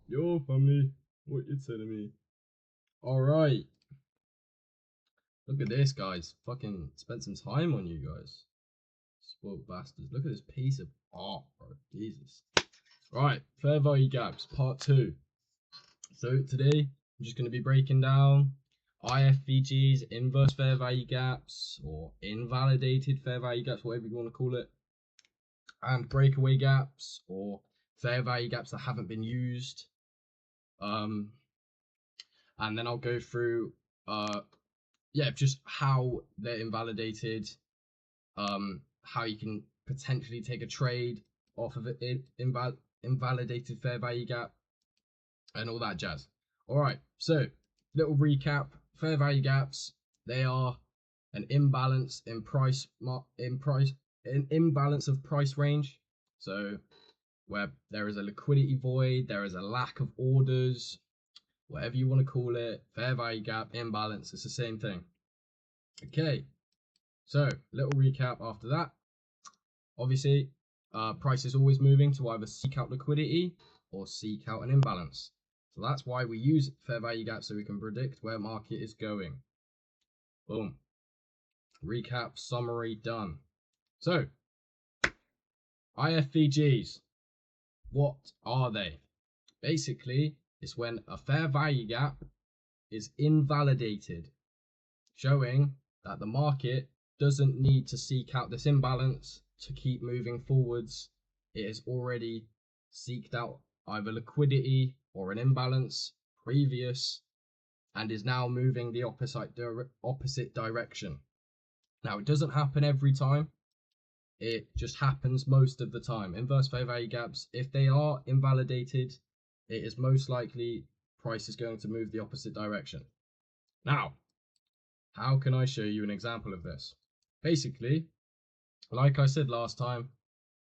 Yo, family, what you telling me? Alright, look at this, guys. Fucking spent some time on you guys. Spoiled bastards. Look at this piece of art, bro. Jesus. Right, fair value gaps, part 2. So today, I'm just going to be breaking down IFVG's, inverse fair value gaps, or invalidated fair value gaps, whatever you want to call it, and breakaway gaps, or fair value gaps that haven't been used. And then I'll go through just how they're invalidated, how you can potentially take a trade off of it, invalidated fair value gap, and all that jazz. All right, so little recap: fair value gaps, they are an imbalance in an imbalance of price range. So where there is a liquidity void, there is a lack of orders, whatever you want to call it, fair value gap, imbalance, it's the same thing. Okay, so little recap after that. Obviously, price is always moving to either seek out liquidity or seek out an imbalance. So that's why we use fair value gap, so we can predict where market is going. Boom. Recap, summary, done. So, IFVGs, what are they? Basically, it's when a fair value gap is invalidated, showing that the market doesn't need to seek out this imbalance to keep moving forwards. It has already seeked out either liquidity or an imbalance previous and is now moving the opposite direction. Now, it doesn't happen every time. It just happens most of the time. Inverse fair value gaps, if they are invalidated, it is most likely price is going to move the opposite direction. Now, how can I show you an example of this? Basically, like I said last time,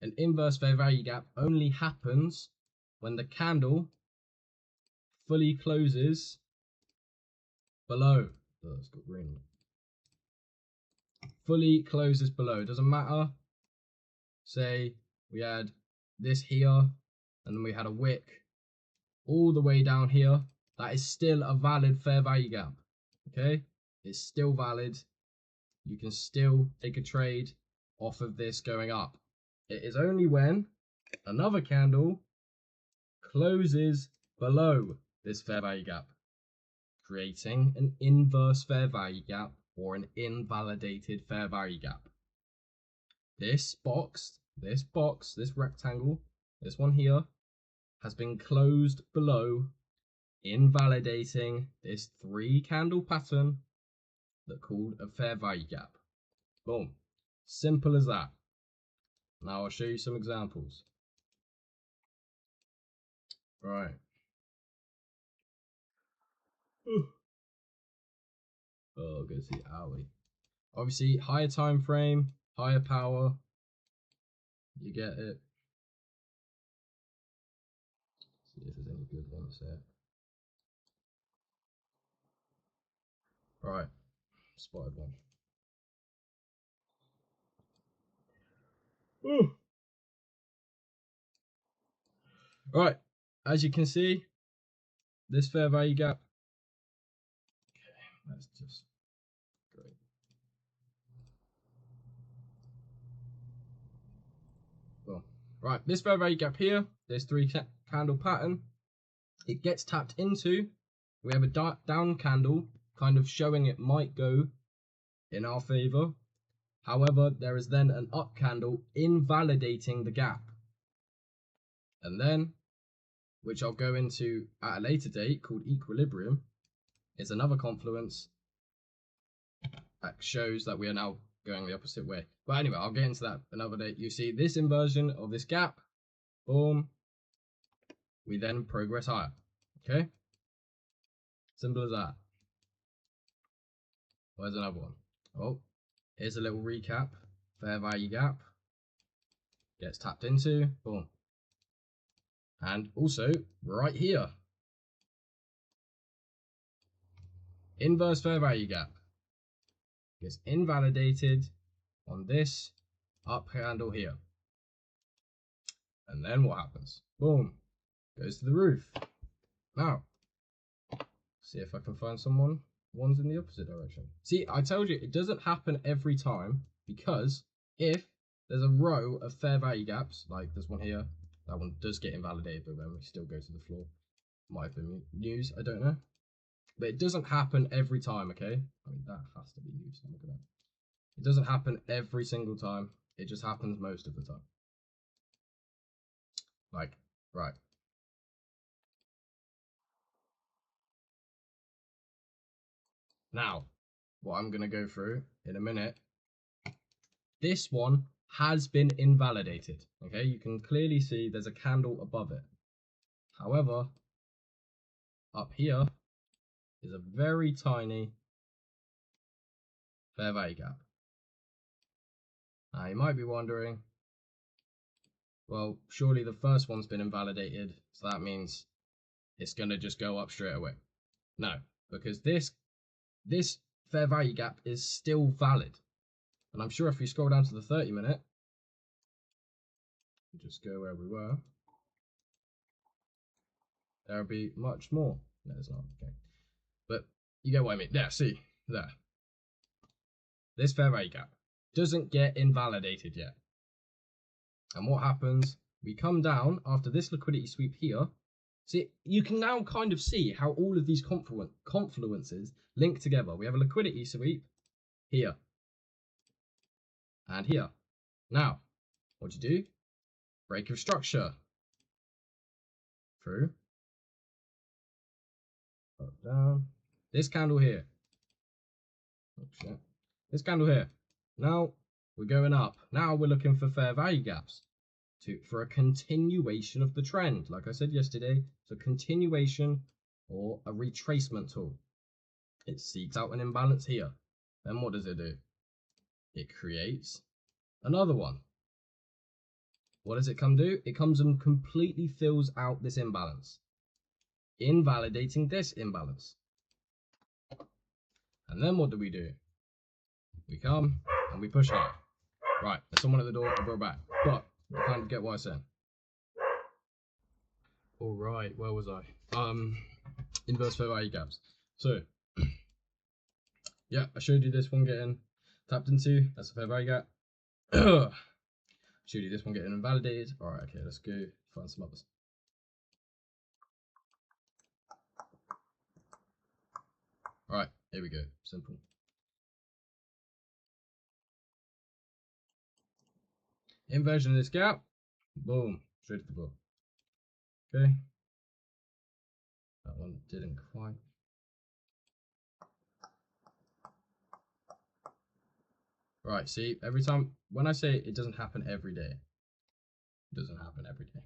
an inverse fair value gap only happens when the candle fully closes below. Oh, it's got green. Fully closes below. Doesn't matter. Say we had this here, and then we had a wick all the way down here. That is still a valid fair value gap. Okay, it's still valid. You can still take a trade off of this going up. It is only when another candle closes below this fair value gap, creating an inverse fair value gap or an invalidated fair value gap. This rectangle, this one here, has been closed below, invalidating this 3 candle pattern that called a fair value gap. Boom. Simple as that. Now I'll show you some examples. Right. Oh, go see Ali. Obviously, higher time frame, higher power. You get it. See if there's any good ones there. Right, spotted one. Ooh. Right, as you can see, this fair value gap. Okay, that's just great. Well, right, this fair value gap here, there's 3 candle pattern. It gets tapped into. We have a down candle, kind of showing it might go in our favor. However, there is then an up candle invalidating the gap. And then, which I'll go into at a later date, called equilibrium, is another confluence that shows that we are now going the opposite way. But anyway, I'll get into that another day. You see this inversion of this gap, boom, we then progress higher. Okay? Simple as that. Where's another one? Oh, here's a little recap. Fair value gap gets tapped into, boom. And also, right here, inverse fair value gap gets invalidated on this up handle here. And then what happens? Boom, goes to the roof. Now, see if I can find someone. One's in the opposite direction. See, I told you it doesn't happen every time, because if there's a row of fair value gaps, like this one here, that one does get invalidated, but then we still go to the floor. Might have been news, I don't know. But it doesn't happen every time, okay? I mean, that has to be news. Look at that. It doesn't happen every single time. It just happens most of the time. Like, right. Now, what I'm going to go through in a minute, this one has been invalidated. Okay, you can clearly see there's a candle above it. However, up here is a very tiny fair value gap. Now, you might be wondering, well, surely the first one's been invalidated, so that means it's going to just go up straight away. No, because this fair value gap is still valid. And I'm sure if we scroll down to the 30-minute, just go where we were, there'll be much more. No, it's not. Okay. But you get what I mean. There, see, there. This fair value gap doesn't get invalidated yet. And what happens? We come down after this liquidity sweep here. See, you can now kind of see how all of these confluences link together. We have a liquidity sweep here and here. Now, what do you do? Break of structure. Through. Up, down. This candle here. Oh shit. This candle here. Now we're going up. Now we're looking for fair value gaps for a continuation of the trend. Like I said yesterday, it's a continuation or a retracement tool. It seeks out an imbalance here. Then what does it do? It creates another one. What does it come do? It comes and completely fills out this imbalance, invalidating this imbalance. And then what do? We come and we push hard. Right, there's someone at the door, I'll go back. But you kind of get what I said. Alright, where was I? Inverse fair value gaps. So yeah, I showed you this one getting tapped into, that's a fair value gap. Showed you this one getting invalidated. Alright, okay, let's go find some others. Alright, here we go. Simple. Inversion of this gap. Boom. Straight to the book. Okay. That one didn't quite. Right, see, every time, when I say it doesn't happen every day, it doesn't happen every day.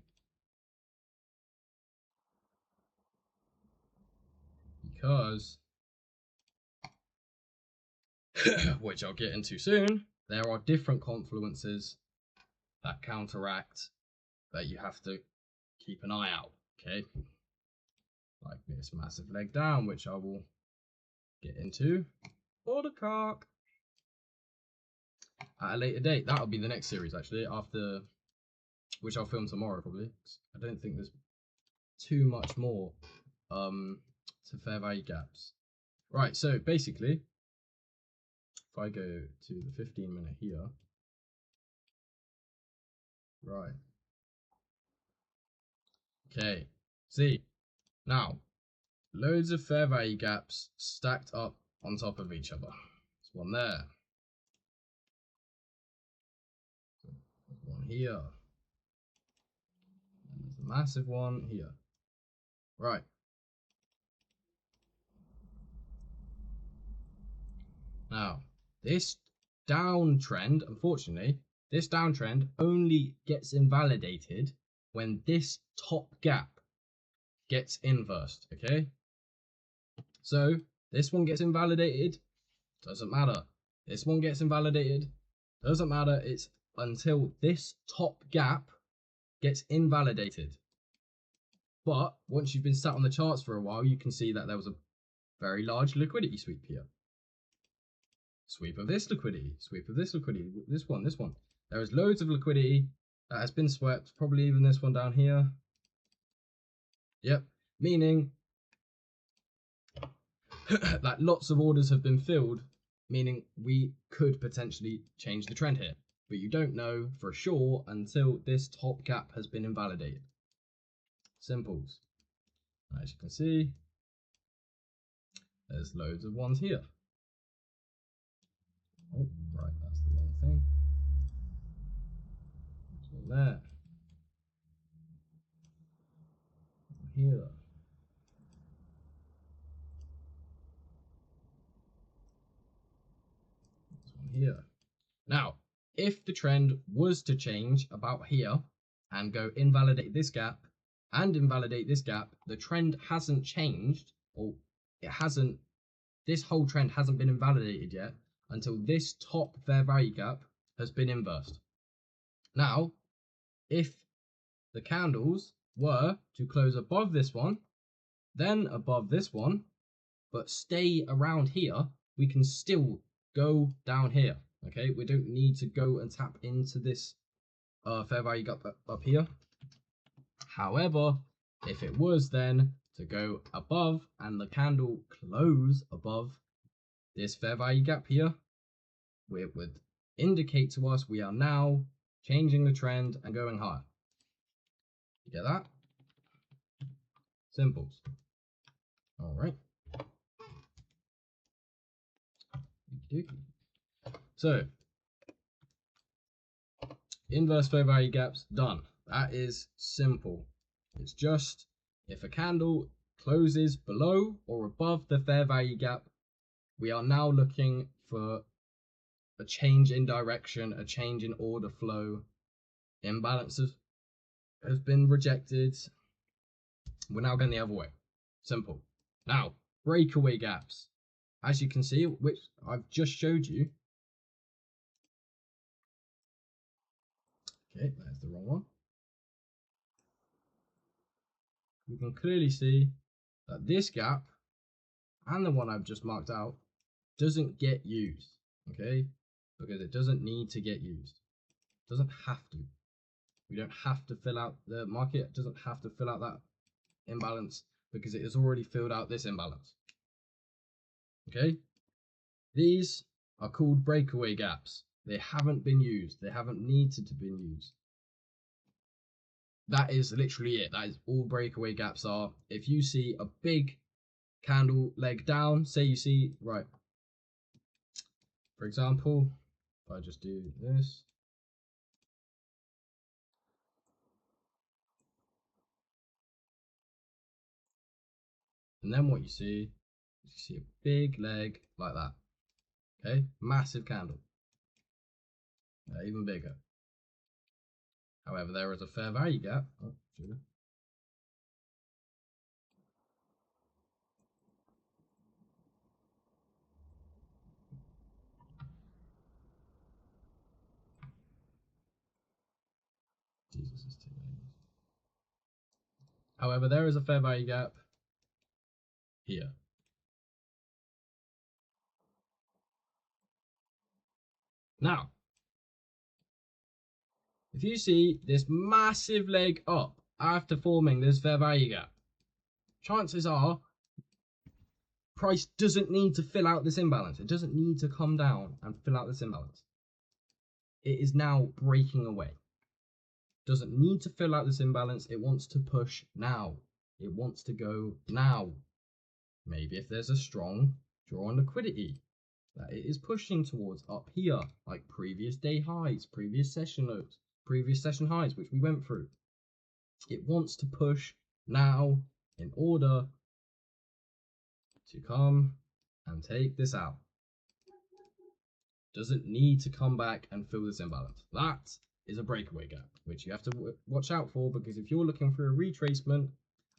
Because, which I'll get into soon, there are different confluences that counteract that you have to keep an eye out, okay? Like this massive leg down, which I will get into for the cock at a later date. That'll be the next series actually, after which I'll film tomorrow probably. I don't think there's too much more to fair value gaps. Right, so basically, if I go to the 15-minute here, right. Okay, see, now, loads of fair value gaps stacked up on top of each other. There's one there. There's one here. And there's a massive one here. Right. Now, this downtrend, unfortunately, this downtrend only gets invalidated when this top gap gets inversed, okay? So, this one gets invalidated, doesn't matter. This one gets invalidated, doesn't matter. It's until this top gap gets invalidated. But once you've been sat on the charts for a while, you can see that there was a very large liquidity sweep here. Sweep of this liquidity, sweep of this liquidity, this one. There is loads of liquidity that has been swept, probably even this one down here. Yep, meaning like lots of orders have been filled, meaning we could potentially change the trend here. But you don't know for sure until this top gap has been invalidated. Simples. As you can see, there's loads of ones here. Oh, right, that's the wrong thing. So there. Here. This one here. Now, if the trend was to change about here and go invalidate this gap and invalidate this gap, the trend hasn't changed, or it hasn't, this whole trend hasn't been invalidated yet until this top fair value gap has been inversed. Now, if the candles were to close above this one, then above this one, but stay around here, we can still go down here. Okay, we don't need to go and tap into this fair value gap up here. However, if it was then to go above and the candle close above this fair value gap here, it would indicate to us we are now changing the trend and going higher. You get that? Simples. All right. So, inverse fair value gaps done. That is simple. It's just if a candle closes below or above the fair value gap, we are now looking for a change in direction, a change in order flow. Imbalances has been rejected. We're now going the other way. Simple. Now, breakaway gaps. As you can see, which I've just showed you. Okay, that's the wrong one. We can clearly see that this gap and the one I've just marked out doesn't get used, okay? Because it doesn't need to get used. It doesn't have to. We don't have to fill out, the market doesn't have to fill out that imbalance because it has already filled out this imbalance. Okay? These are called breakaway gaps. They haven't been used. They haven't needed to be used. That is literally it. That is all breakaway gaps are. If you see a big candle leg down, say you see, right, for example, if I just do this, and then what you see is you see a big leg like that. Okay, massive candle, even bigger. However, there is a fair value gap. Oh, sugar. Jesus is too many. However, there is a fair value gap here. Now, if you see this massive leg up after forming this fair value gap, chances are price doesn't need to fill out this imbalance. It doesn't need to come down and fill out this imbalance. It is now breaking away. Doesn't need to fill out this imbalance. It wants to push now. It wants to go now. Maybe if there's a strong draw on liquidity that it is pushing towards up here, like previous day highs, previous session lows, previous session highs, which we went through. It wants to push now in order to come and take this out. Doesn't need to come back and fill this imbalance. That is a breakaway gap, which you have to watch out for, because if you're looking for a retracement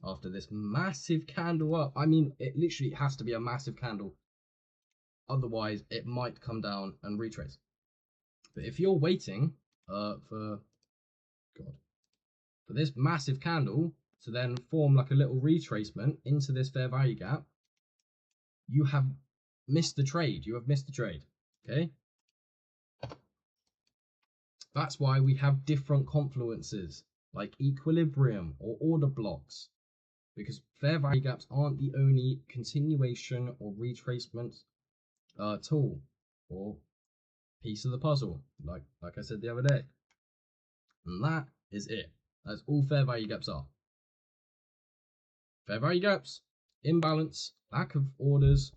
after this massive candle up, I mean, it literally has to be a massive candle. Otherwise, it might come down and retrace. But if you're waiting for this massive candle to then form like a little retracement into this fair value gap, you have missed the trade. You have missed the trade. Okay? That's why we have different confluences like equilibrium or order blocks. because fair value gaps aren't the only continuation or retracement tool or piece of the puzzle, like I said the other day. And that is it. That's all fair value gaps are. Fair value gaps, imbalance, lack of orders,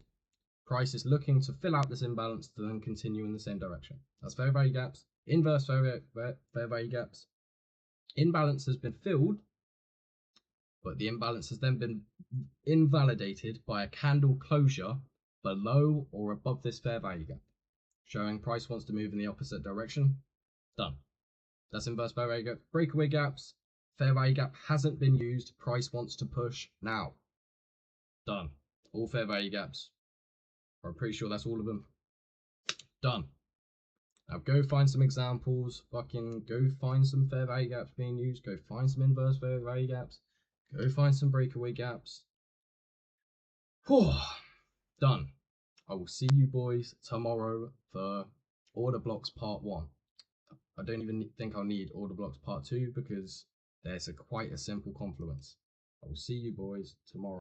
prices looking to fill out this imbalance to then continue in the same direction. That's fair value gaps. Inverse fair value gaps. Imbalance has been filled, but the imbalance has then been invalidated by a candle closure below or above this fair value gap, showing price wants to move in the opposite direction. Done. That's inverse fair value gap. Breakaway gaps, fair value gap hasn't been used, price wants to push now. Done. All fair value gaps. I'm pretty sure that's all of them. Done. Now go find some examples. Fucking go find some fair value gaps being used. Go find some inverse fair value gaps. Go find some breakaway gaps. Whew. Done. I will see you boys tomorrow for order blocks part 1. I don't even think I'll need order blocks part 2 because there's quite a simple confluence. I will see you boys tomorrow.